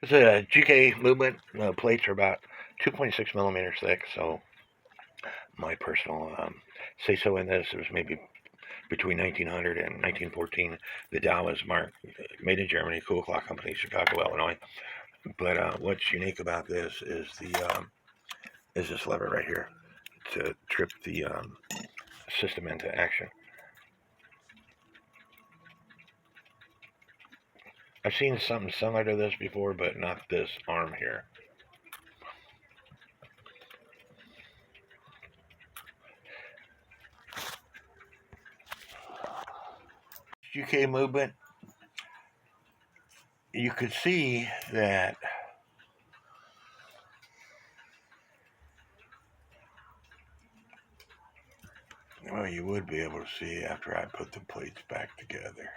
It's a GK movement. The plates are about 2.6 millimeters thick, so my personal say so in this, it was maybe between 1900 and 1914. The dial is marked made in Germany, Kuehl Clock Company, Chicago, Illinois. But what's unique about this is this lever right here to trip the system into action. I've seen something similar to this before, but not this arm here. UK movement, you could see that well, you would be able to see after I put the plates back together.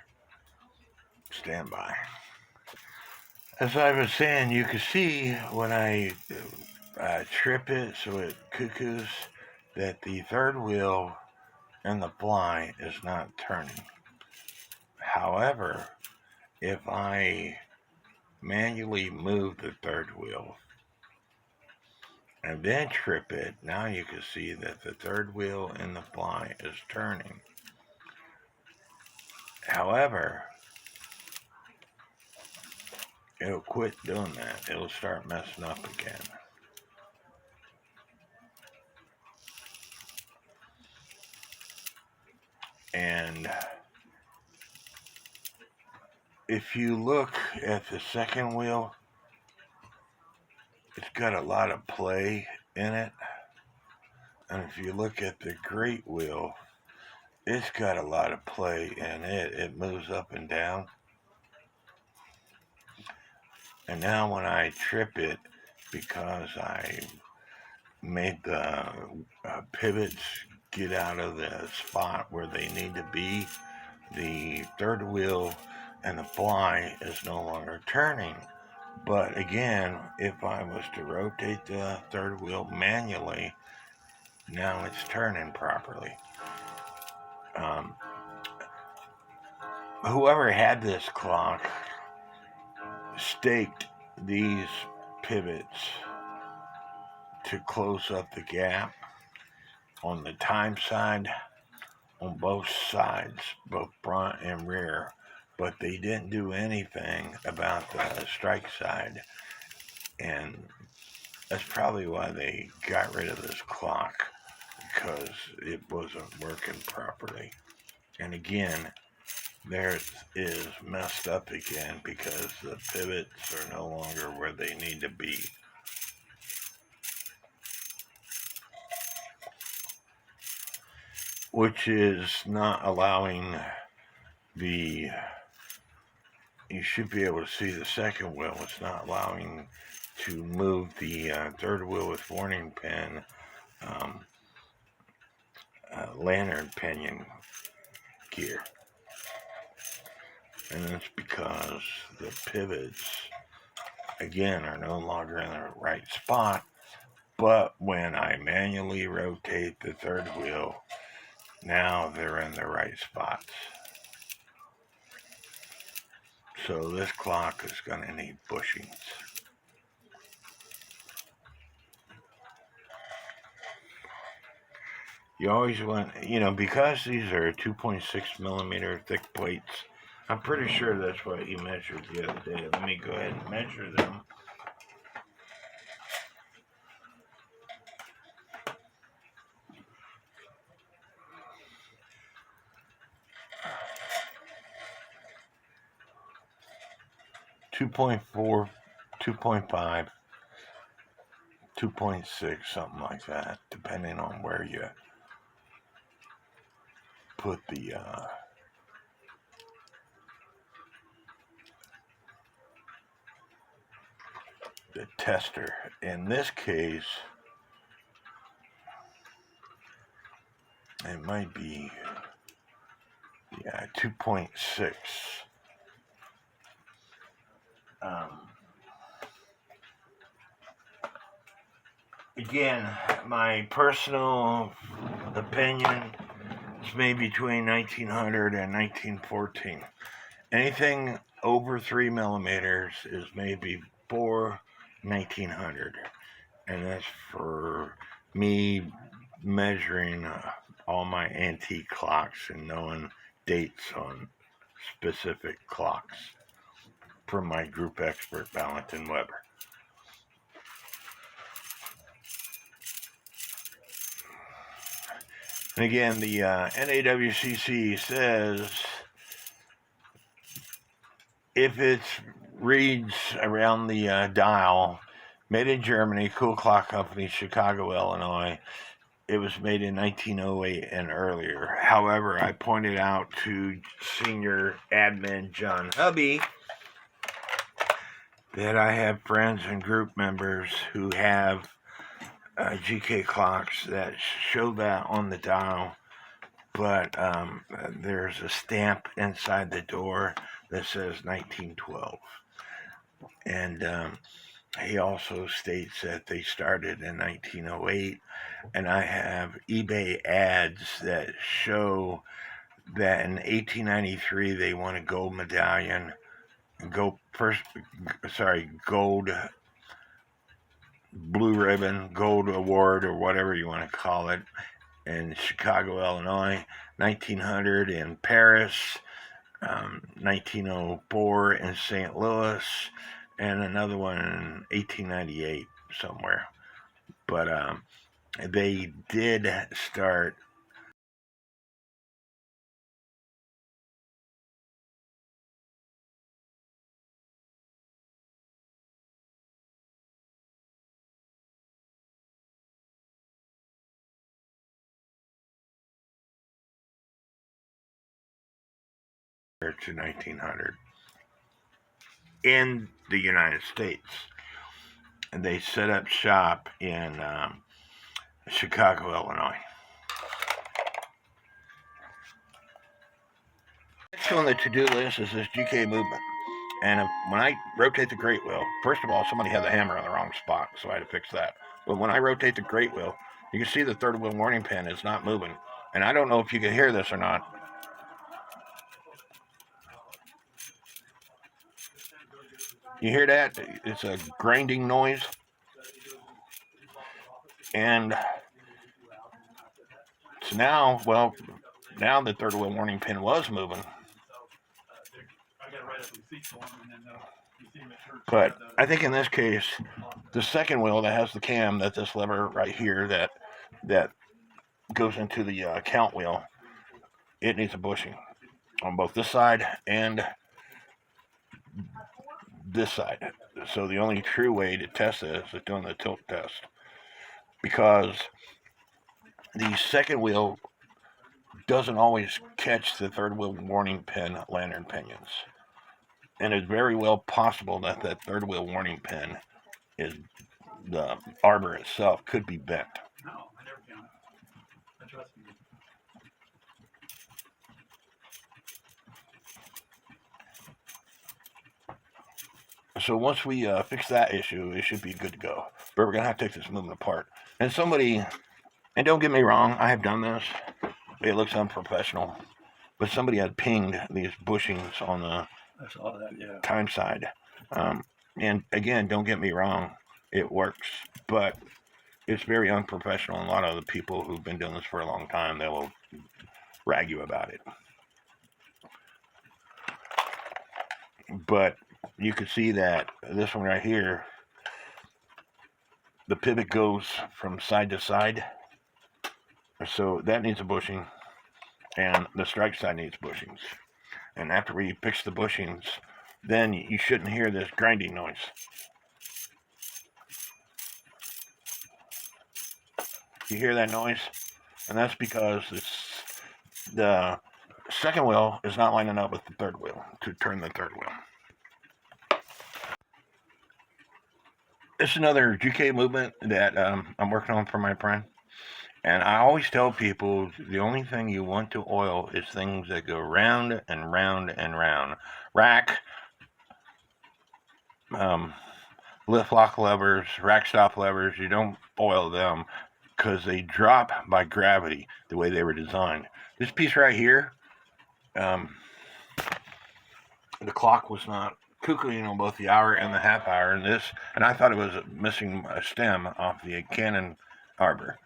Stand by. As I was saying, you can see when I trip it so it cuckoos that the third wheel in the fly is not turning. However, if I manually move the third wheel and then trip it, now you can see that the third wheel in the fly is turning. However, it'll quit doing that. It'll start messing up again. And if you look at the second wheel, it's got a lot of play in it. And if you look at the great wheel, it's got a lot of play in it. It moves up and down. And now when I trip it, because I made the pivots get out of the spot where they need to be, the third wheel and the fly is no longer turning. But again, if I was to rotate the third wheel manually, now it's turning properly. Whoever had this clock staked these pivots to close up the gap on the time side on both sides, both front and rear, but they didn't do anything about the strike side, and that's probably why they got rid of this clock, because it wasn't working properly. And again, there it is messed up again because the pivots are no longer where they need to be. Which is not allowing you should be able to see the second wheel. It's not allowing to move the third wheel with warning pin lantern pinion gear. And that's because the pivots, again, are no longer in the right spot. But when I manually rotate the third wheel, now they're in the right spots. So this clock is going to need bushings. You always want, because these are 2.6 millimeter thick plates, I'm pretty sure that's what you measured the other day. Let me go ahead and measure them. .4, 2.5, 2.6, something like that, depending on where you put the tester. In this case, it might be 2.6. Again, my personal opinion is made between 1900 and 1914. Anything over 3 millimeters is maybe before 1900, and that's for me measuring all my antique clocks and knowing dates on specific clocks from my group expert, Valentin Weber. And again, the NAWCC says if it reads around the dial, made in Germany, Kuehl Clock Company, Chicago, Illinois, it was made in 1908 and earlier. However, I pointed out to senior admin John Hubby that I have friends and group members who have GK clocks that show that on the dial, but there's a stamp inside the door that says 1912. And he also states that they started in 1908, and I have eBay ads that show that in 1893 they won a gold medallion, gold blue ribbon, gold award, or whatever you want to call it, in Chicago, Illinois, 1900 in Paris, 1904 in St. Louis, and another one in 1898 somewhere. But they did start to 1900 in the United States. And they set up shop in Chicago, Illinois. Next on the to-do list is this GK movement. And when I rotate the great wheel, first of all, somebody had the hammer on the wrong spot, so I had to fix that. But when I rotate the great wheel, you can see the third wheel warning pin is not moving. And I don't know if you can hear this or not. You hear that? It's a grinding noise. And so now the third wheel warning pin was moving. But I think in this case, the second wheel that has the cam, that this lever right here that goes into the count wheel, it needs a bushing on both this side and this side. So the only true way to test this is doing the tilt test, because the second wheel doesn't always catch the third wheel warning pin lantern pinions. And it's very well possible that that third wheel warning pin is the arbor itself could be bent. No, I never found it. I trust you. So once we fix that issue, it should be good to go. But we're going to have to take this movement apart. And don't get me wrong, I have done this. It looks unprofessional. But somebody had pinged these bushings on the time side. And again, don't get me wrong, it works. But it's very unprofessional. And a lot of the people who've been doing this for a long time, they will rag you about it. But you can see that this one right here, the pivot goes from side to side. So that needs a bushing, and the strike side needs bushings. And after we fix the bushings, then you shouldn't hear this grinding noise. You hear that noise? And that's because the second wheel is not lining up with the third wheel to turn the third wheel. It's another GK movement that I'm working on for my friend. And I always tell people the only thing you want to oil is things that go round and round and round. Rack, lift lock levers, rack stop levers, you don't oil them because they drop by gravity the way they were designed. This piece right here, the clock was not cuckooing on both the hour and the half hour in this, and I thought it was missing a stem off the cannon arbor.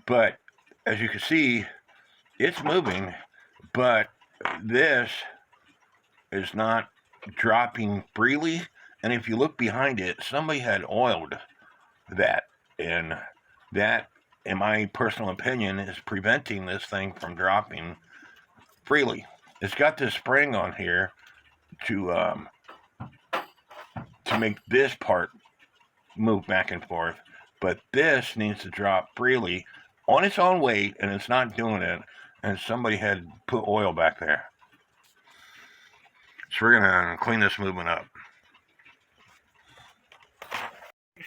But as you can see, it's moving, but this is not dropping freely. And if you look behind it, somebody had oiled that, and that, in my personal opinion, is preventing this thing from dropping freely. It's got this spring on here to make this part move back and forth, but this needs to drop freely on its own weight, and it's not doing it, and somebody had put oil back there. So we're gonna clean this movement up.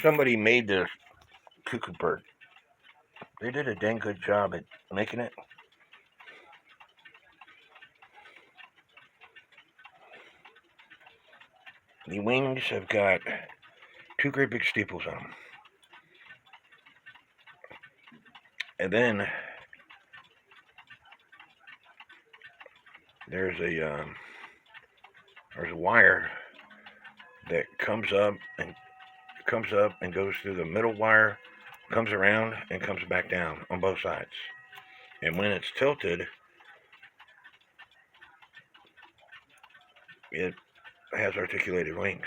Somebody made this cuckoo bird. They did a dang good job at making it. The wings have got two great big steeples on them. And then there's a wire that comes up and goes through the middle wire, comes around and comes back down on both sides. And when it's tilted, it has articulated wings.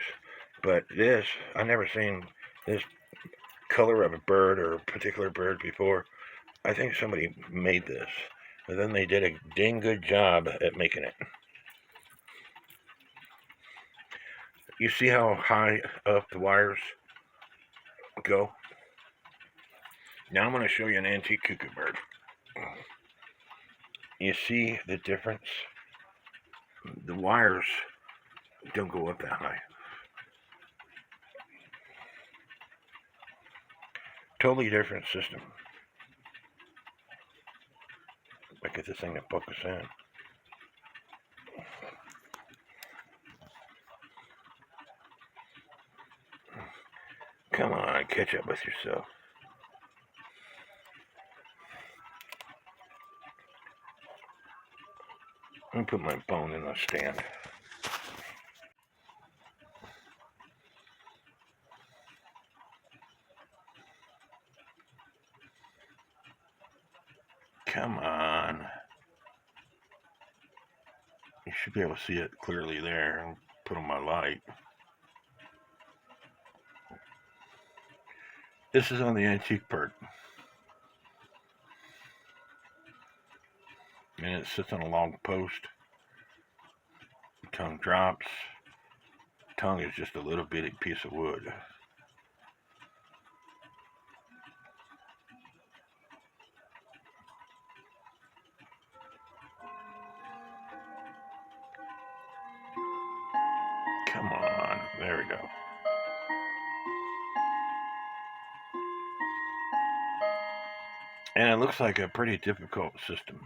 But this, I've never seen this color of a bird or a particular bird before. I think somebody made this, and then they did a dang good job at making it. You see how high up the wires go? Now I'm going to show you an antique cuckoo bird. You see the difference? The wires don't go up that high. Totally different system. I get this thing to focus in. Come on, catch up with yourself. Let me put my phone in the stand. Come on. You should be able to see it clearly there. I'll put on my light. This is on the antique bird. And it sits on a long post. The tongue drops. The tongue is just a little bitty piece of wood. Come on, there we go. And it looks like a pretty difficult system.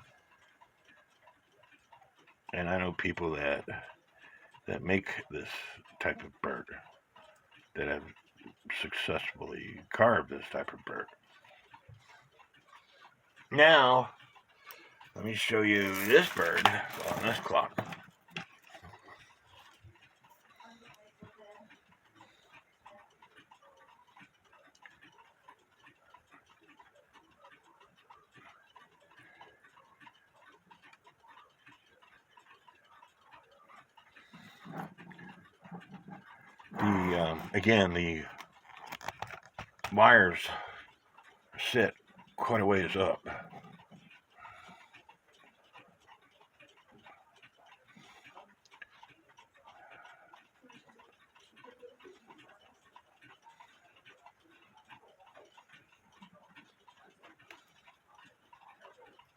And I know people that make this type of bird, that have successfully carved this type of bird. Now, let me show you this bird on this clock. Again, the wires sit quite a ways up.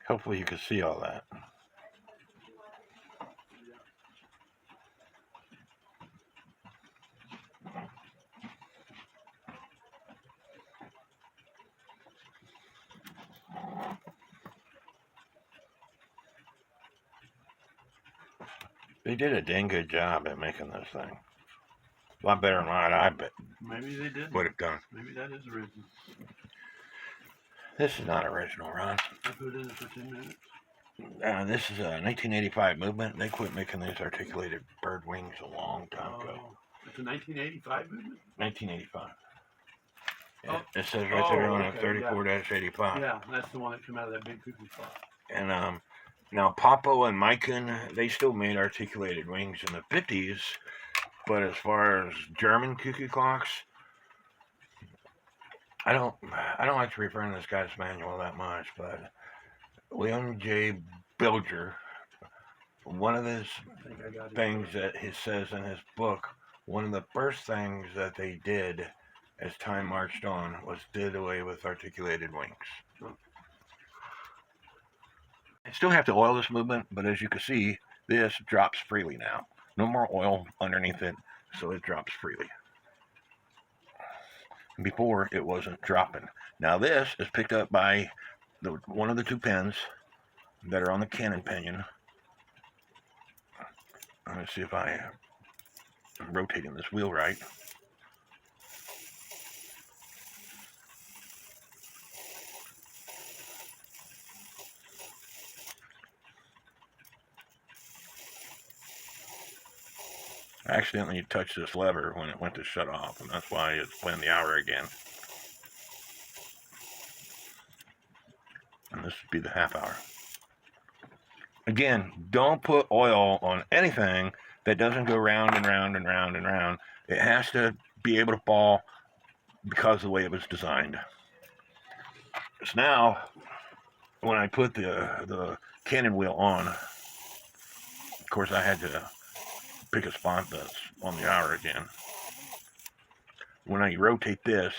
Hopefully you can see all that. They did a dang good job at making this thing. A lot better than I bet. Maybe they did. Would have done. Maybe that is original. This is not original, Ron. I put it in for 10 minutes. This is a 1985 movement. They quit making these articulated bird wings a long time ago. It's a 1985 movement? 1985. Oh. It says right there on it, Okay, 34-85. Yeah, that's the one that came out of that big cuckoo clock. And now Papo and Mikan, they still made articulated wings in the 50s, but as far as German cuckoo clocks, I don't like to refer to this guy's manual that much, but William J. Bilger, one of his things that he says in his book, one of the first things that they did as time marched on was did away with articulated wings. I still have to oil this movement, but as you can see, this drops freely now. No more oil underneath it, so it drops freely. Before, it wasn't dropping. Now this is picked up by one of the two pins that are on the cannon pinion. Let me see if I'm rotating this wheel right. I accidentally touched this lever when it went to shut off, and that's why it's playing the hour again. And this would be the half hour. Again, don't put oil on anything that doesn't go round and round and round and round. It has to be able to fall because of the way it was designed. So now, when I put the cannon wheel on, of course I had to pick a spot that's on the hour again. When I rotate this,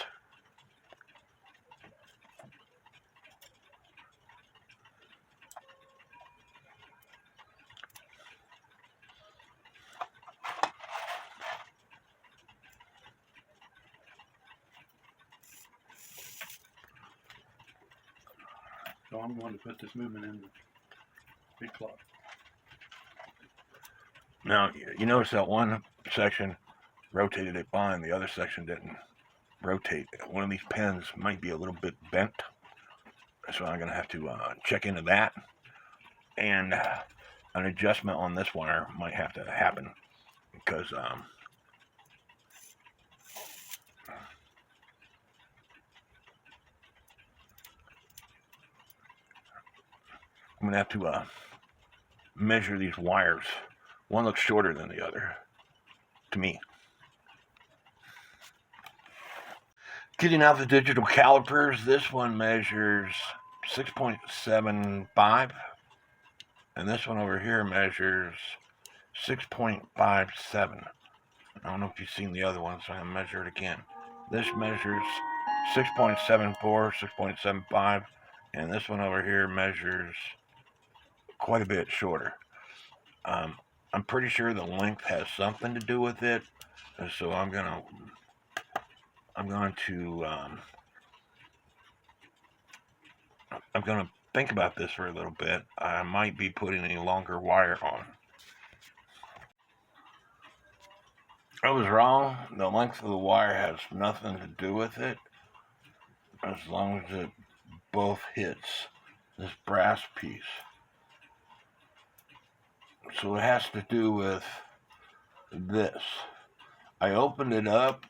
So I'm going to put this movement in the big clock. Now, you notice that one section rotated it fine, the other section didn't rotate. One of these pins might be a little bit bent, so I'm going to have to check into that. And an adjustment on this wire might have to happen because I'm going to have to measure these wires. One looks shorter than the other, to me. Getting out the digital calipers, this one measures 6.75, and this one over here measures 6.57. I don't know if you've seen the other one, so I'm going to measure it again. This measures 6.74, 6.75, and this one over here measures quite a bit shorter. I'm pretty sure the length has something to do with it, so I'm going to think about this for a little bit. I might be putting a longer wire on. I was wrong. The length of the wire has nothing to do with it, as long as it both hits this brass piece. So it has to do with this. I opened it up,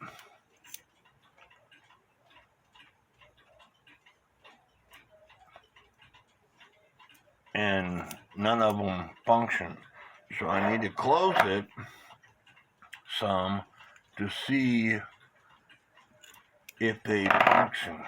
and none of them function. So I need to close it some to see if they function.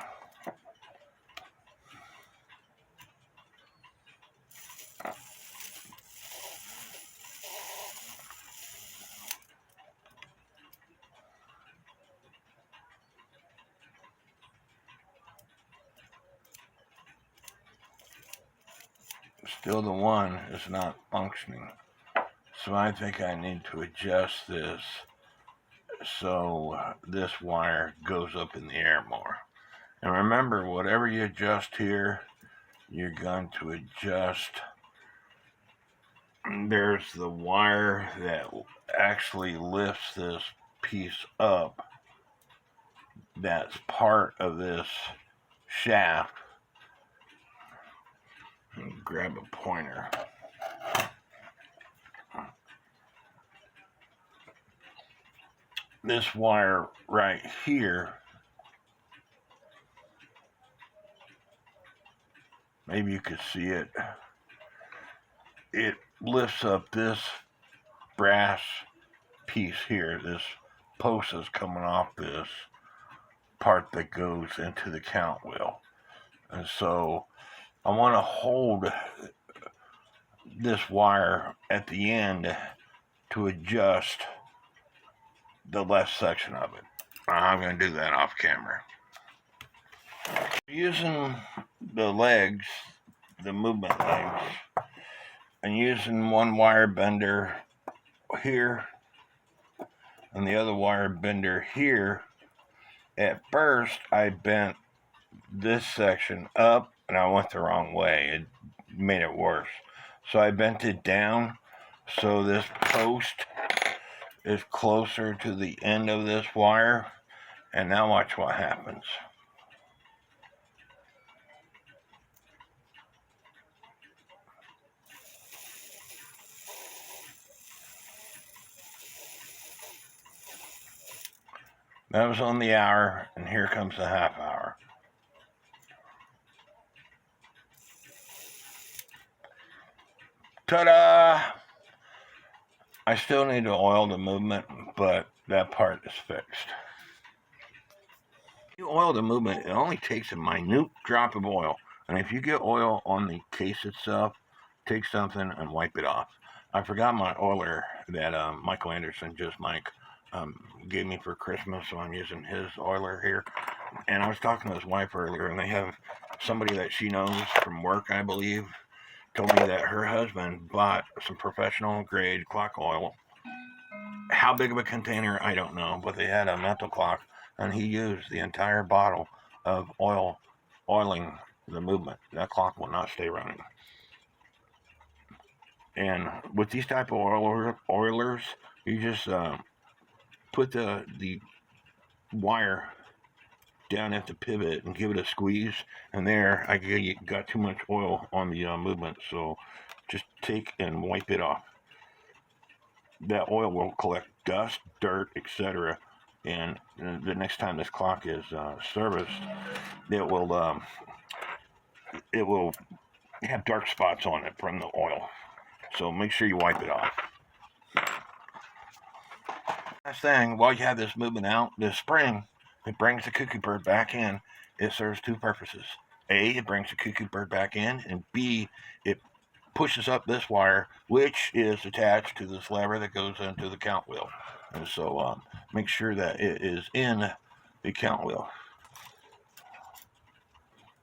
Still the one is not functioning. So I think I need to adjust this so this wire goes up in the air more. And remember, whatever you adjust here, you're going to adjust. There's the wire that actually lifts this piece up. That's part of this shaft. and grab a pointer. This wire right here, maybe you could see it, it lifts up this brass piece here. This post is coming off this part that goes into the count wheel. And so I want to hold this wire at the end to adjust the left section of it. I'm going to do that off camera. Using the legs, the movement legs, and using one wire bender here and the other wire bender here, at first I bent this section up and I went the wrong way. It made it worse. So I bent it down so this post is closer to the end of this wire, and now watch what happens. That was on the hour, and here comes the half hour. Ta-da! I still need to oil the movement, but that part is fixed. You oil the movement, it only takes a minute drop of oil. And if you get oil on the case itself, take something and wipe it off. I forgot my oiler that Michael Anderson, just Mike, gave me for Christmas, so I'm using his oiler here. And I was talking to his wife earlier, and they have somebody that she knows from work, I believe, told me that her husband bought some professional grade clock oil. How big of a container, I don't know, but they had a mental clock, and he used the entire bottle of oil oiling the movement. That clock will not stay running. And with these type of oilers, you just put the wire down at the pivot and give it a squeeze, and there I got too much oil on the movement, so just take and wipe it off. That oil will collect dust, dirt, etc., and the next time this clock is serviced, it will have dark spots on it from the oil, so make sure you wipe it off. Last thing, while you have this movement out, this spring, it brings the cuckoo bird back in. It serves two purposes. A, it brings the cuckoo bird back in, and B, it pushes up this wire, which is attached to this lever that goes into the count wheel. And so make sure that it is in the count wheel.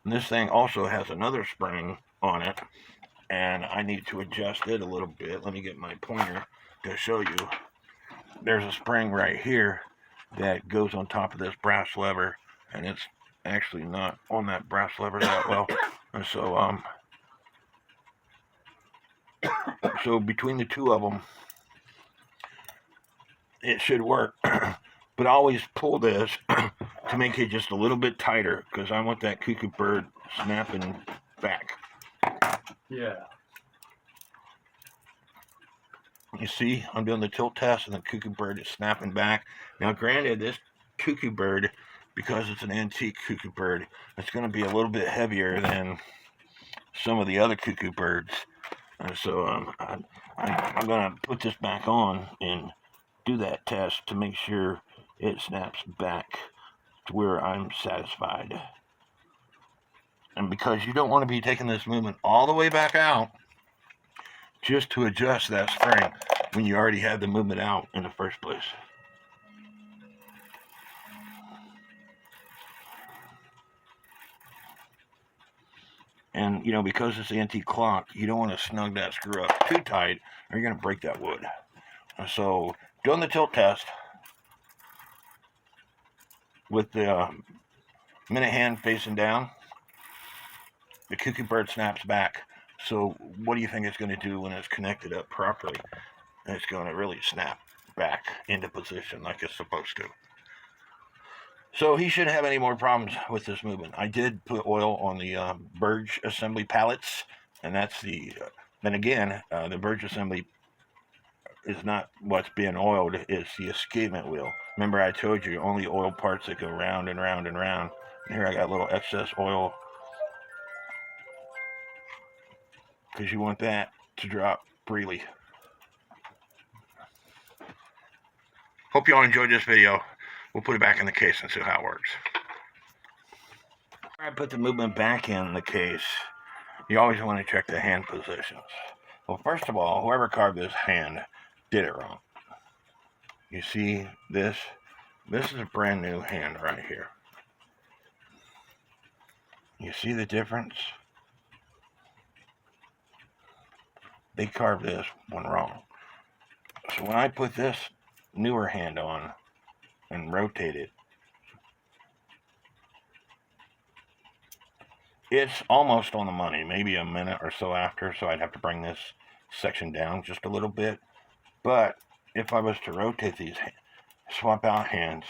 And this thing also has another spring on it, and I need to adjust it a little bit. Let me get my pointer to show you. There's a spring right here that goes on top of this brass lever, and it's actually not on that brass lever that well. And so so between the two of them, it should work. But I always pull this to make it just a little bit tighter, because I want that cuckoo bird snapping back. Yeah. You see, I'm doing the tilt test, and the cuckoo bird is snapping back. Now, granted, this cuckoo bird, because it's an antique cuckoo bird, it's going to be a little bit heavier than some of the other cuckoo birds. And so I'm going to put this back on and do that test to make sure it snaps back to where I'm satisfied. And because you don't want to be taking this movement all the way back out just to adjust that spring when you already had the movement out in the first place. And, you know, because it's antique clock, you don't want to snug that screw up too tight, or you're going to break that wood. So, doing the tilt test with the minute hand facing down, the cuckoo bird snaps back. So, what do you think it's going to do when it's connected up properly? It's going to really snap back into position like it's supposed to. So he shouldn't have any more problems with this movement. I did put oil on the Burge assembly pallets, And that's then again, the bridge assembly is not what's being oiled, it's the escapement wheel. Remember I told you only oil parts that go round and round and round. And here I got a little excess oil because you want that to drop freely. Hope you all enjoyed this video. We'll put it back in the case and see how it works. I put the movement back in the case. You always want to check the hand positions. Well, first of all, whoever carved this hand did it wrong. You see this? This is a brand new hand right here. You see the difference? They carved this one wrong. So when I put this newer hand on and rotate it, it's almost on the money, maybe a minute or so after, so I'd have to bring this section down just a little bit. But if I was to rotate these, swap out hands,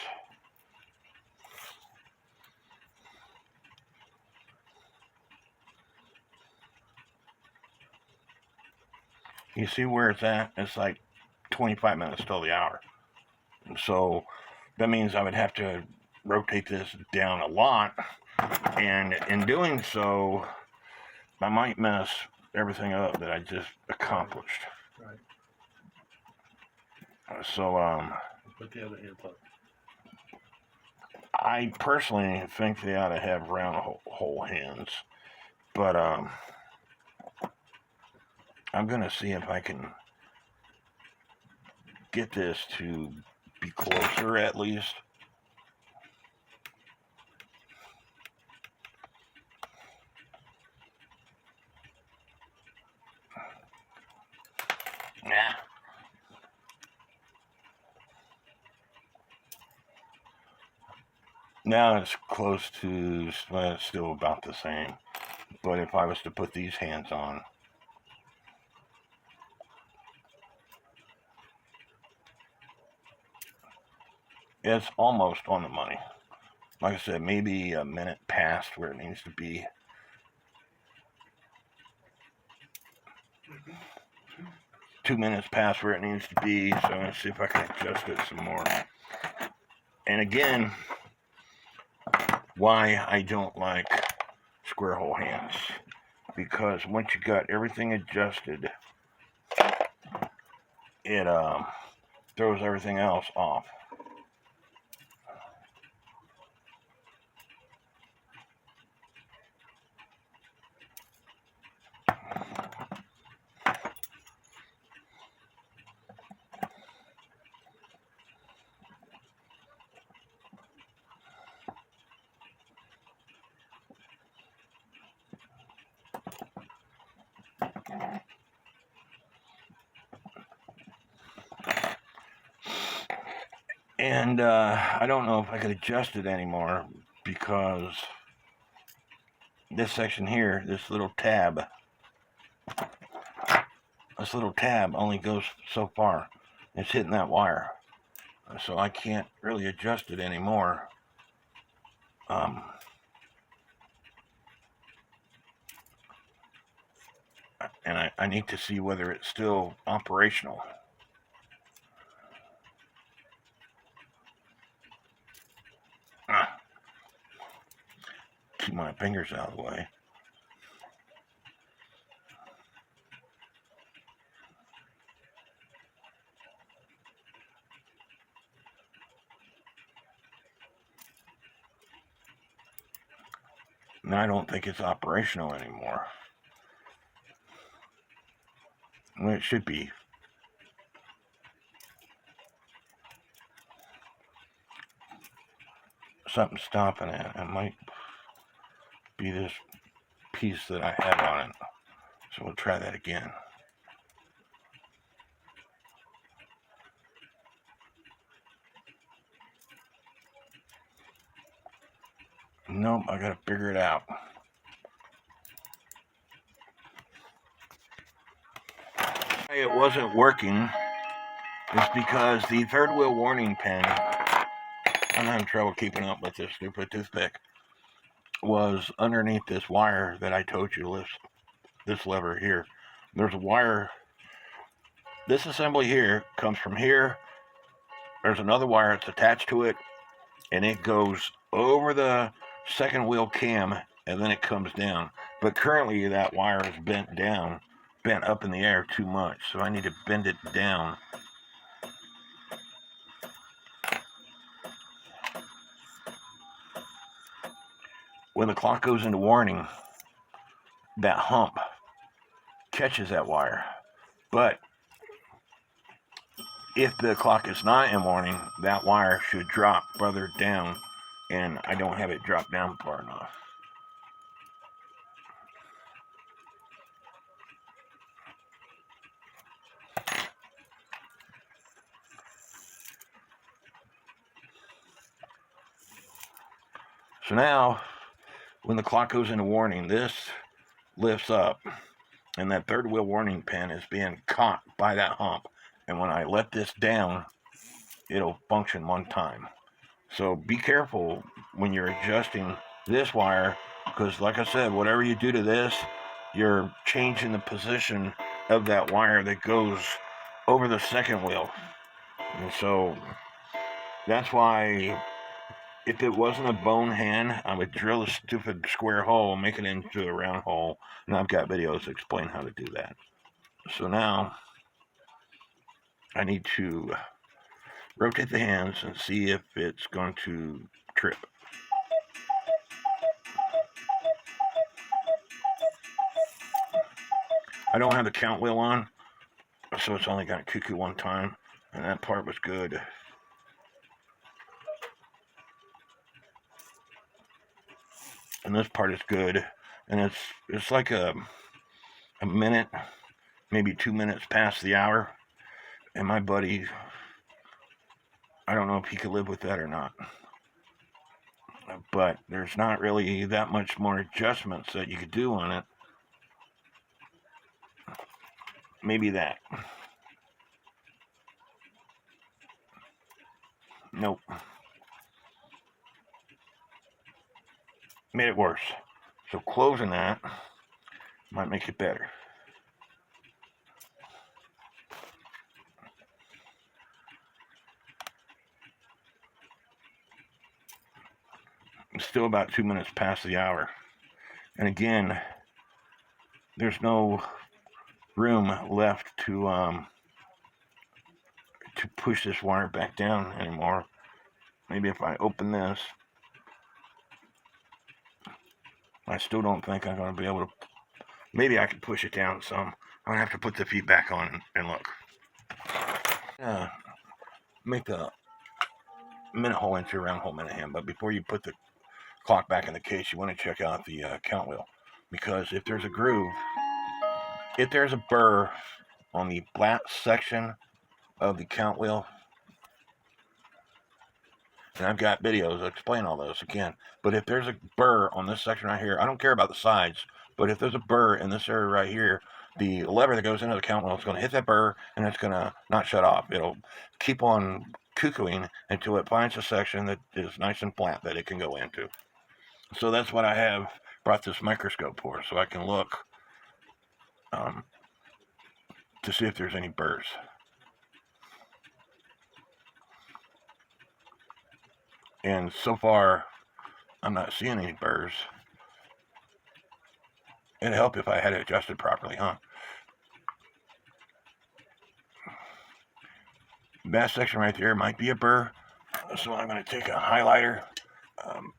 you see where it's at? It's like 25 minutes till the hour. So that means I would have to rotate this down a lot. And in doing so, I might mess everything up that I just accomplished. Right. So, Put the other hand up. I personally think they ought to have round hole hands. But, I'm going to see if I can get this to be closer at least. Yeah. Now it's close to, well, it's still about the same. But if I was to put these hands on, it's almost on the money. Like I said, maybe a minute past where it needs to be. Two minutes past where it needs to be, so let's see if I can adjust it some more. And again, why I don't like square hole hands, because once you got everything adjusted, it throws everything else off. And I don't know if I could adjust it anymore, because this section here, this little tab only goes so far. It's hitting that wire. So I can't really adjust it anymore. And I need to see whether it's still operational. Keep my fingers out of the way. And I don't think it's operational anymore. Well, it should be. Something's stopping it. It might be this piece that I have on it. So we'll try that again. Nope, I gotta figure it out. It wasn't working. It's because the third wheel warning pin, I'm having trouble keeping up with this stupid toothpick, was underneath this wire that I told you to lift this lever here. There's a wire. This assembly here comes from here. There's another wire that's attached to it, and it goes over the second wheel cam, and then it comes down. But currently that wire is bent up in the air too much, so I need to bend it down. When the clock goes into warning, that hump catches that wire. But if the clock is not in warning, that wire should drop further down, and I don't have it drop down far enough. So now, when the clock goes into warning, this lifts up, and that third wheel warning pin is being caught by that hump. And when I let this down, it'll function one time. So be careful when you're adjusting this wire, because like I said, whatever you do to this, you're changing the position of that wire that goes over the second wheel. And so that's why, if it wasn't a bone hand, I would drill a stupid square hole and make it into a round hole. And I've got videos that explain how to do that. So now I need to rotate the hands and see if it's going to trip. I don't have the count wheel on, so it's only got cuckoo one time, and that part was good. And this part is good, and it's like a minute, maybe 2 minutes past the hour, and my buddy, I don't know if he could live with that or not, but there's not really that much more adjustments that you could do on it. Maybe that. Nope. Made it worse. So closing that might make it better. It's still about 2 minutes past the hour. And again, there's no room left to push this wire back down anymore. Maybe if I open this, I still don't think I'm going to be able to. Maybe I can push it down some. I'm going to have to put the feet back on and look. Make the minute hole into a round hole minute hand, but before you put the clock back in the case, you want to check out the count wheel, because if there's a groove, if there's a burr on the flat section of the count wheel, and I've got videos that explain all those again, but if there's a burr on this section right here, I don't care about the sides, but if there's a burr in this area right here, the lever that goes into the count wheel is going to hit that burr, and it's going to not shut off. It'll keep on cuckooing until it finds a section that is nice and flat that it can go into. So that's what I have brought this microscope for, so I can look to see if there's any burrs. And so far, I'm not seeing any burrs. It'd help if I had it adjusted properly, huh? That section right there might be a burr, so I'm going to take a highlighter,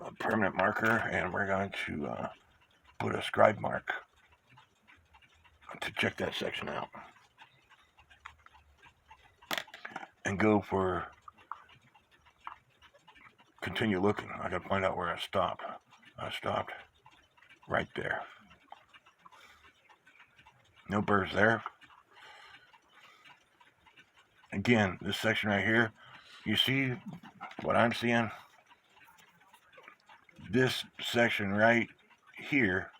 a permanent marker, and we're going to put a scribe mark to check that section out. And go for continue looking. I gotta find out where I stopped. I stopped right there. No burrs there. Again, this section right here, you see what I'm seeing? This section right here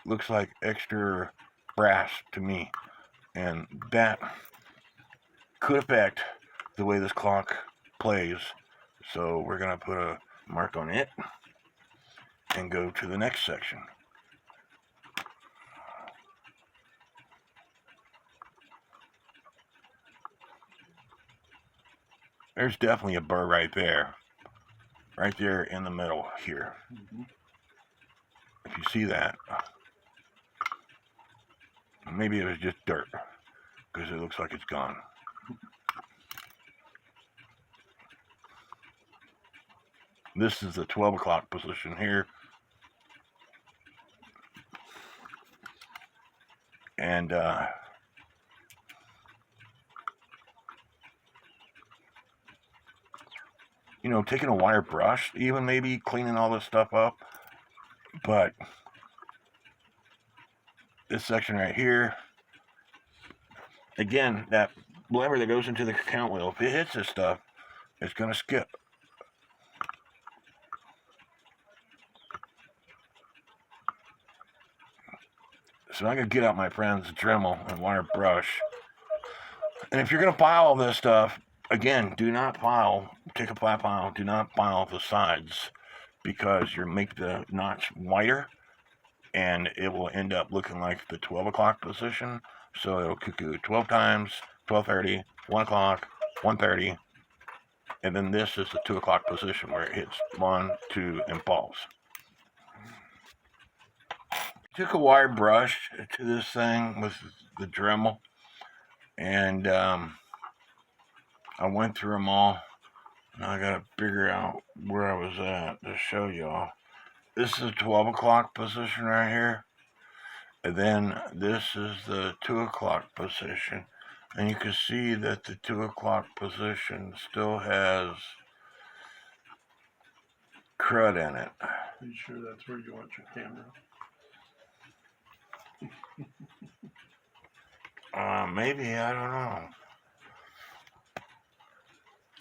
looks like extra brass to me, and that could affect the way this clock plays. So we're going to put a mark on it and go to the next section. there's definitely a burr right there in the middle here. Mm-hmm. If you see that, maybe it was just dirt because it looks like it's gone. This is the 12 o'clock position here. And you know, taking a wire brush, even maybe cleaning all this stuff up. But this section right here, again, that lever that goes into the count wheel, if it hits this stuff, it's going to skip. So I'm going to get out my friend's Dremel and wire brush. And if you're going to file this stuff, again, do not file, take a flat file, do not file the sides because you'll make the notch wider and it will end up looking like the 12 o'clock position. So it'll cuckoo 12 times, 12:30, 1 o'clock, 1:30, and then this is the 2 o'clock position where it hits 1, 2, and falls. Took a wire brush to this thing with the Dremel, and I went through them all. Now I gotta figure out where I was at to show y'all. This is the 12 o'clock position right here. And then this is the 2 o'clock position. And you can see that the 2 o'clock position still has crud in it. Are you sure that's where you want your camera? Maybe, I don't know.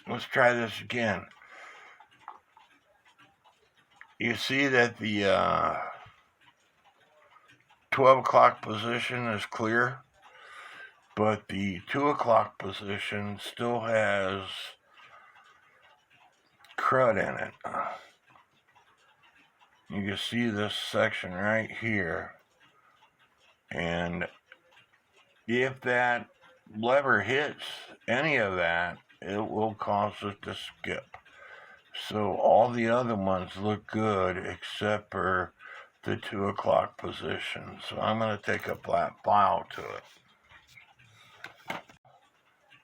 Let's try this again. You see that the 12 o'clock position is clear, but the 2 o'clock position still has crud in it. You can see this section right here, and if that lever hits any of that, it will cause it to skip. So all the other ones look good except for the 2 o'clock position. So I'm going to take a flat file to it.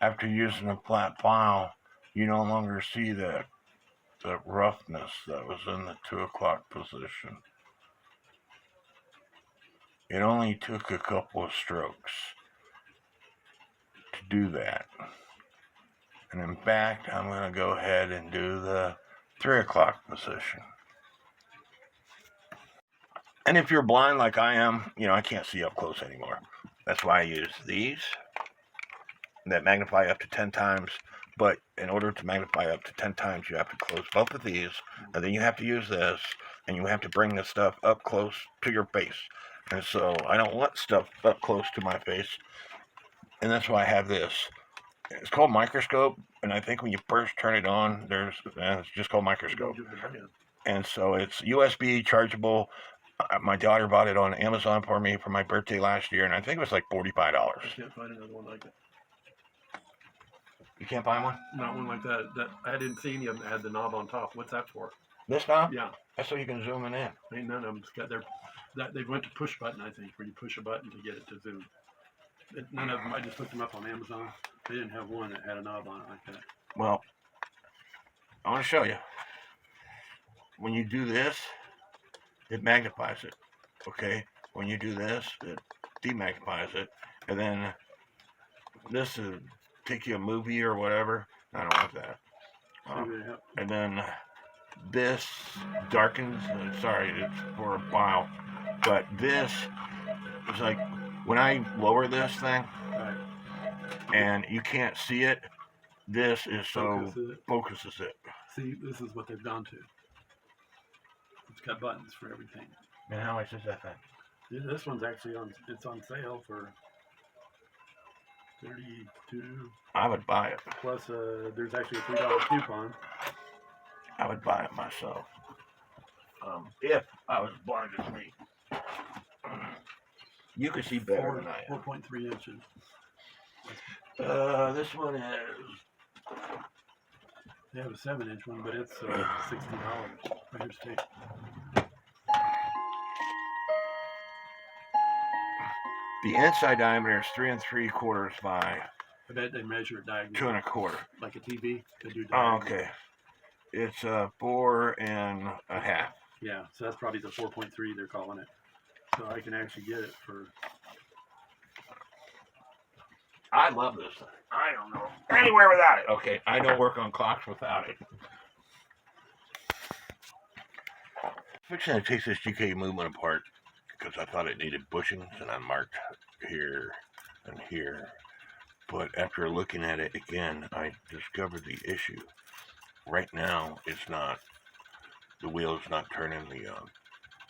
After using a flat file, you no longer see that roughness that was in the 2 o'clock position. It only took a couple of strokes to do that. And in fact, I'm going to go ahead and do the 3 o'clock position. And if you're blind like I am, you know, I can't see up close anymore. That's why I use these that magnify up to 10 times. But in order to magnify up to 10 times, you have to close both of these, and then you have to use this, and you have to bring this stuff up close to your face. And so I don't want stuff up close to my face, and that's why I have this. It's called microscope, and I think when you first turn it on, it's just called microscope. And so it's USB chargeable. My daughter bought it on Amazon for me for my birthday last year, and I think it was like $45. I can't find another one like that. You can't find one? Not one like that. That I didn't see any of them that had the knob on top. What's that for? This knob? Yeah. That's so you can zoom it in. Ain't none of them got their. They went to push button, I think, where you push a button to get it to zoom. None of them. I just looked them up on Amazon. They didn't have one that had a knob on it like that. Well, I want to show you. When you do this, it magnifies it. Okay? When you do this, it demagnifies it. And then this is take you a movie or whatever. I don't want that. And then this darkens. Sorry, it's for a file. But this is like when I lower this thing, Right. and you can't see it. This is so focuses it. See, this is what they've done to. It's got buttons for everything. And how much is that thing? Yeah, this one's actually on. It's on sale for $32. I would buy it. Plus, there's actually a $3 coupon. I would buy it myself. If I was blind as me. You could see better than I am. 4.3 inches. This one is They have a 7-inch one, but it's $60. Right, here's tape. The inside diameter is 3 3/4 by I bet they measure it 2 diagonally, 1/4. like a TV. They do Oh, diagonal. okay. It's 4 1/2. Yeah, so that's probably the 4.3 they're calling it. So I can actually get it for. I love this thing. I don't know anywhere without it. Okay, I don't work on clocks without it. Fixing to take this GK movement apart because I thought it needed bushings, and I marked here and here. But after looking at it again, I discovered the issue. Right now, it's not, the wheel is not turning the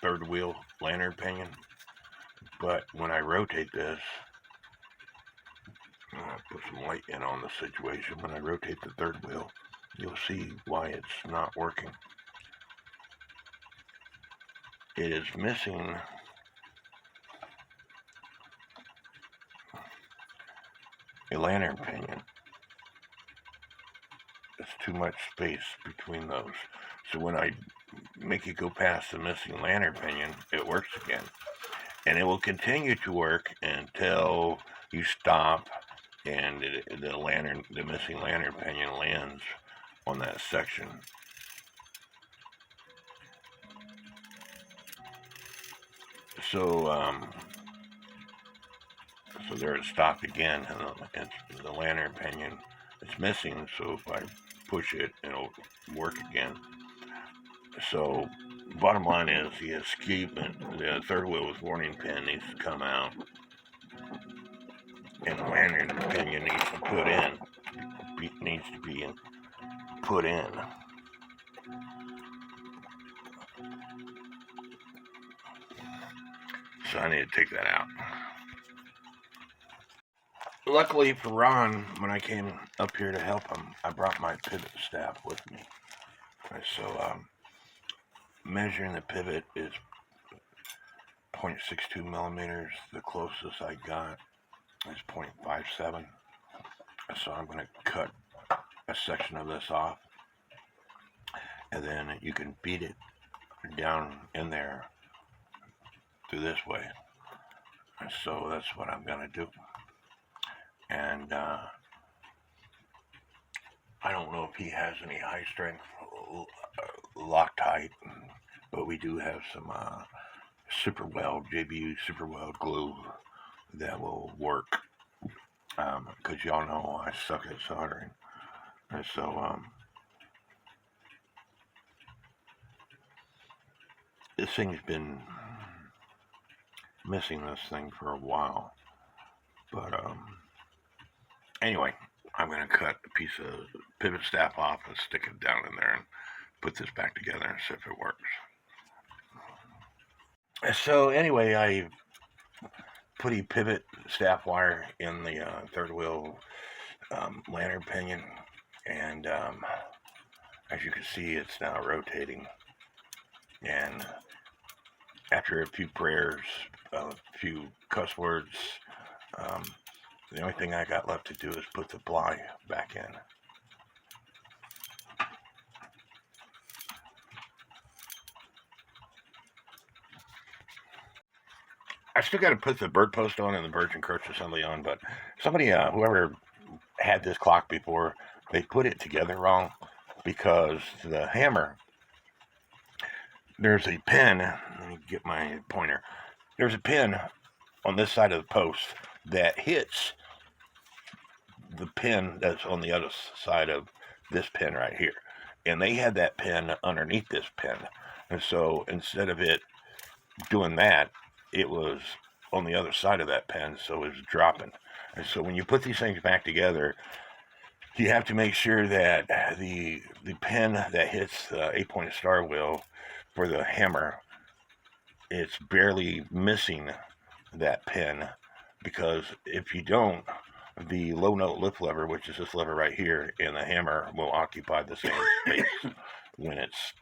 third wheel lantern pinion. But when I rotate this, I'll put some light in on the situation. When I rotate the third wheel, you'll see why it's not working. It is missing a lantern pinion. There's too much space between those. So when I make it go past the missing lantern pinion, it works again. And it will continue to work until you stop and the missing lantern pinion lands on that section. So there it stopped again, and the lantern pinion is missing. So if I push it, it'll work again. So bottom line is the escapement, the third wheel with warning pin needs to come out, and the lantern pinion needs to be put in. So I need to take that out. Luckily for Ron, when I came up here to help him, I brought my pivot staff with me. So measuring the pivot is 0.62 millimeters. The closest I got is 0.57. So I'm going to cut a section of this off, and then you can beat it down in there through this way. And so that's what I'm going to do. And I don't know if he has any high strength Loctite, but we do have some super weld, JBU super weld glue that will work, because y'all know I suck at soldering. And so this thing's been missing this thing for a while, but anyway, I'm going to cut a piece of pivot staff off and stick it down in there and put this back together and see if it works. So anyway, I put a pivot staff wire in the third wheel lantern pinion, and as you can see, it's now rotating. And after a few prayers, a few cuss words, the only thing I got left to do is put the ply back in. I still got to put the bird post on and the birch and crotch assembly on, but somebody, whoever had this clock before, they put it together wrong, because the hammer, there's a pin, let me get my pointer, there's a pin on this side of the post that hits the pin that's on the other side of this pin right here, and they had that pin underneath this pin, and so instead of it doing that, it was on the other side of that pin, so it was dropping. And so when you put these things back together, you have to make sure that the pin that hits the 8-point star wheel for the hammer, it's barely missing that pin, because if you don't, the low note lift lever, which is this lever right here, and the hammer will occupy the same space when it's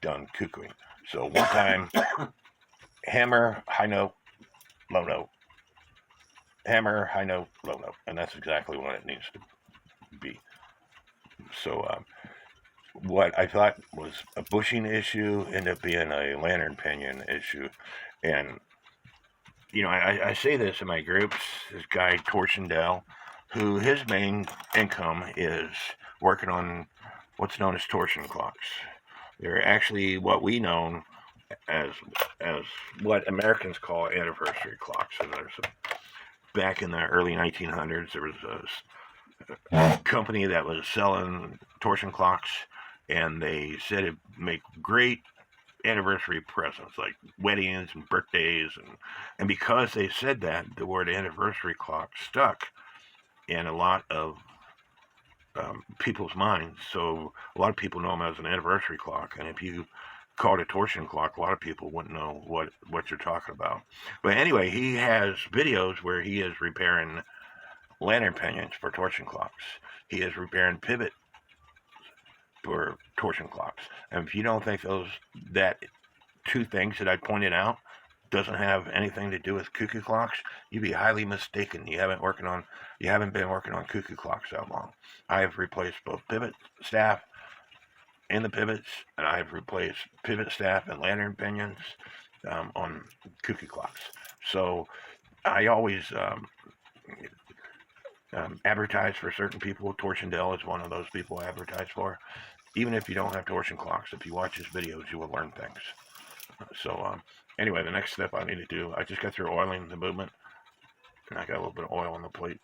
done cuckooing. So one time, hammer, high note, low note. Hammer, high note, low note. And that's exactly what it needs to be. So what I thought was a bushing issue ended up being a lantern pinion issue. And, I say this in my groups, this guy, Torchendale, who his main income is working on what's known as torsion clocks. They're actually what we know as as what Americans call anniversary clocks. And there's back in the early 1900s, there was a company that was selling torsion clocks, and they said it'd make great anniversary presents like weddings and birthdays, and because they said that, the word anniversary clock stuck in a lot of people's minds. So a lot of people know them as an anniversary clock, and if you called a torsion clock, a lot of people wouldn't know what you're talking about. But anyway, he has videos where he is repairing lantern pinions for torsion clocks. He is repairing pivot for torsion clocks. And if you don't think that two things that I pointed out doesn't have anything to do with cuckoo clocks, you'd be highly mistaken. You haven't been working on cuckoo clocks that long. I have replaced both pivot staff in the pivots, and I have replaced pivot staff and lantern pinions on cuckoo clocks. So I always advertise for certain people. Torchendale is one of those people I advertise for. Even if you don't have torsion clocks, if you watch his videos, you will learn things. So anyway, the next step I need to do, I just got through oiling the movement, and I got a little bit of oil on the plate.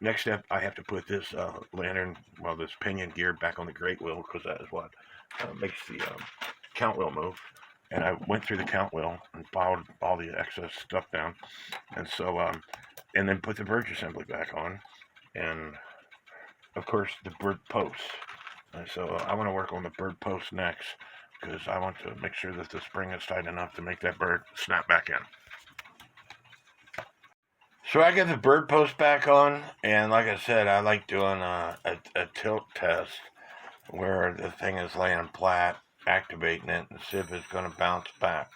Next step, I have to put this this pinion gear back on the great wheel, because that is what makes the count wheel move. And I went through the count wheel and filed all the excess stuff down, and so and then put the bird assembly back on, and of course the bird posts. And so I want to work on the bird post next, because I want to make sure that the spring is tight enough to make that bird snap back in. So I get the bird post back on, and like I said, I like doing a tilt test where the thing is laying flat, activating it, and see if it's going to bounce back.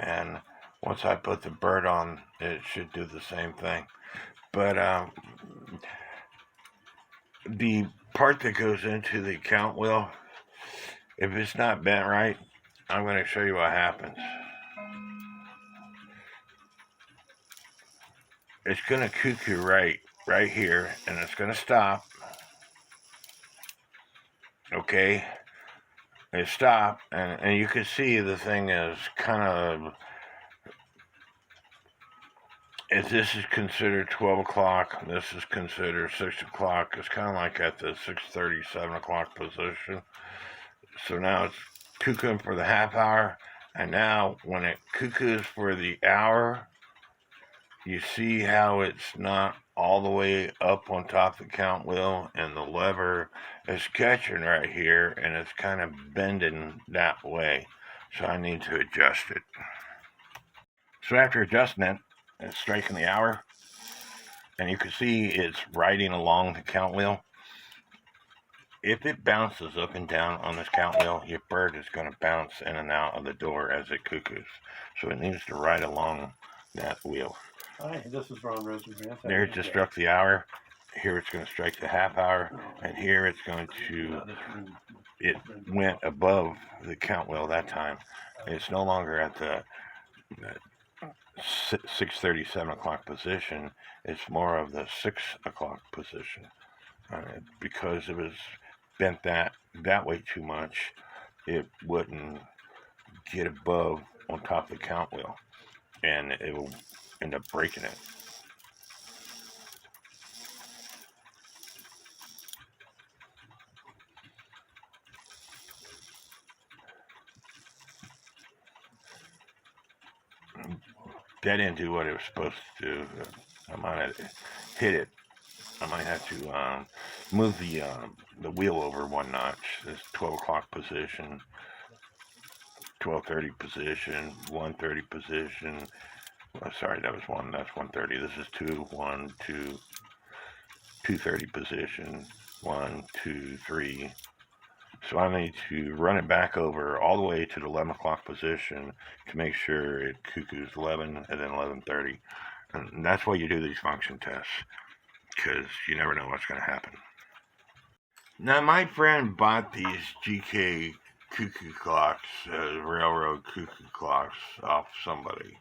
And once I put the bird on, it should do the same thing. But the part that goes into the count wheel, if it's not bent right, I'm going to show you what happens. It's going to cuckoo right here, and it's going to stop. Okay, it stopped, and you can see the thing is kind of, if this is considered 12 o'clock, this is considered 6 o'clock. It's kind of like at the 6:30, 7 o'clock position. So now it's cuckooing for the half hour, and now when it cuckoos for the hour, you see how it's not all the way up on top of the count wheel, and the lever is catching right here, and it's kind of bending that way. So I need to adjust it. So after adjusting it, it's striking the hour, and you can see it's riding along the count wheel. If it bounces up and down on this count wheel, your bird is going to bounce in and out of the door as it cuckoos. So it needs to ride along that wheel. Hi, this is Ron Rosengrant. There it just struck the hour. Here it's going to strike the half hour, and here it's going to, it went above the count wheel that time. It's no longer at the 6:30, 7 o'clock position. It's more of the 6 o'clock position. Because it was bent that way too much, it wouldn't get above on top of the count wheel, and it will end up breaking it. That didn't do what it was supposed to do. I might have hit it. I might have to move the wheel over one notch. This 12 o'clock position, 12:30 position, 1:30 position. Oh, sorry, that was one. That's 1:30. This is 2, 1, 2, 2:30 position, 1, 2, 3. So I need to run it back over all the way to the 11 o'clock position to make sure it cuckoos 11 and then 11:30. And that's why you do these function tests, because you never know what's going to happen. Now, my friend bought these GK cuckoo clocks, railroad cuckoo clocks, off somebody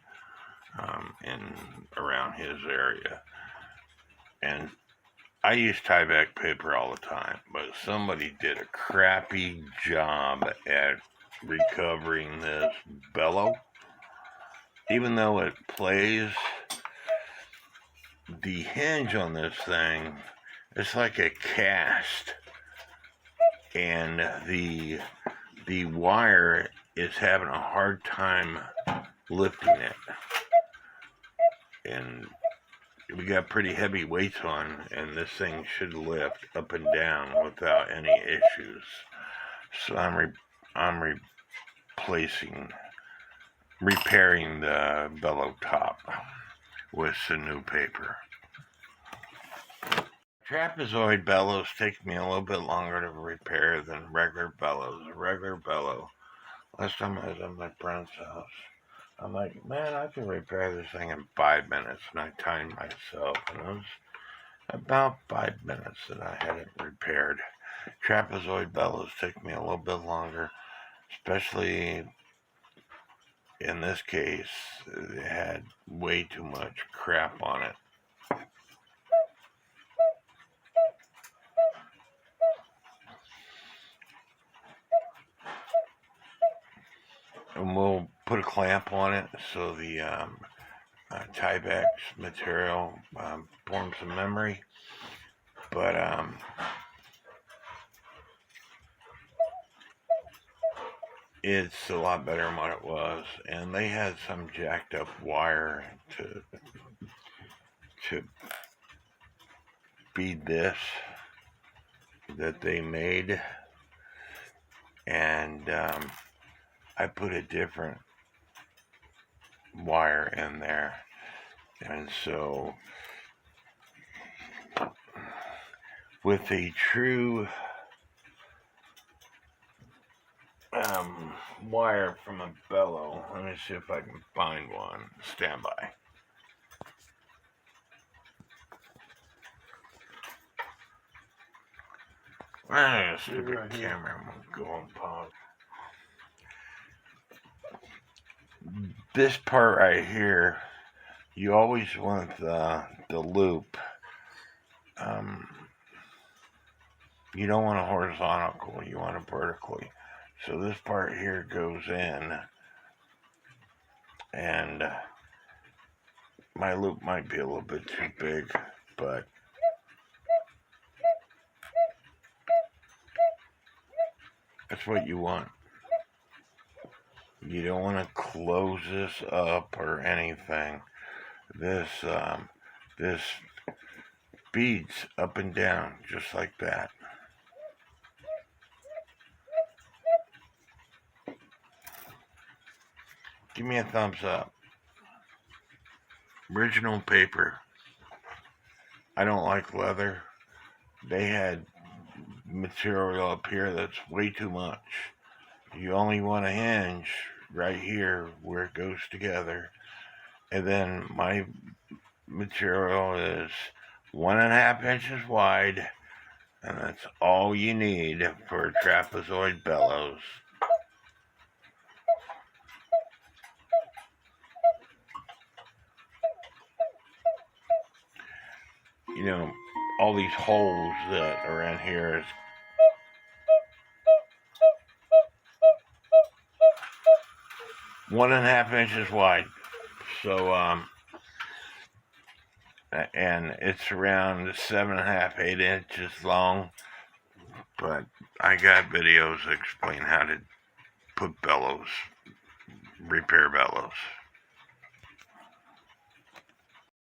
in around his area. And I use tieback paper all the time, but somebody did a crappy job at recovering this bellow. Even though it plays, the hinge on this thing, it's like a cast, and the wire is having a hard time lifting it. And we got pretty heavy weights on, and this thing should lift up and down without any issues. So I'm repairing the bellow top with some new paper. Trapezoid bellows take me a little bit longer to repair than regular bellows. A regular bellow, last time I was at my friend's house, I'm like, man, I can repair this thing in 5 minutes. And I timed myself, and it was about 5 minutes that I had it repaired. Trapezoid bellows take me a little bit longer, especially in this case, it had way too much crap on it. And we'll put a clamp on it so the tieback material forms a memory. But it's a lot better than what it was. And they had some jacked up wire to feed this that they made. And I put a different wire in there, and so with a true wire from a bellow, let me see if I can find one. Stand by. Stupid right here. camera, I'm gonna go on pause. This part right here, you always want the loop. You don't want a horizontal, you want it vertically. So this part here goes in, and my loop might be a little bit too big, but that's what you want. You don't want to close this up or anything. This beads up and down just like that. Give me a thumbs up. Original paper. I don't like leather. They had material up here that's way too much. You only want a hinge right here where it goes together. And then my material is 1.5 inches wide, and that's all you need for trapezoid bellows. You know, all these holes that are in here is one and a half inches wide. So, and it's around 7.5, 8 inches long. But I got videos that explain how to put bellows, repair bellows.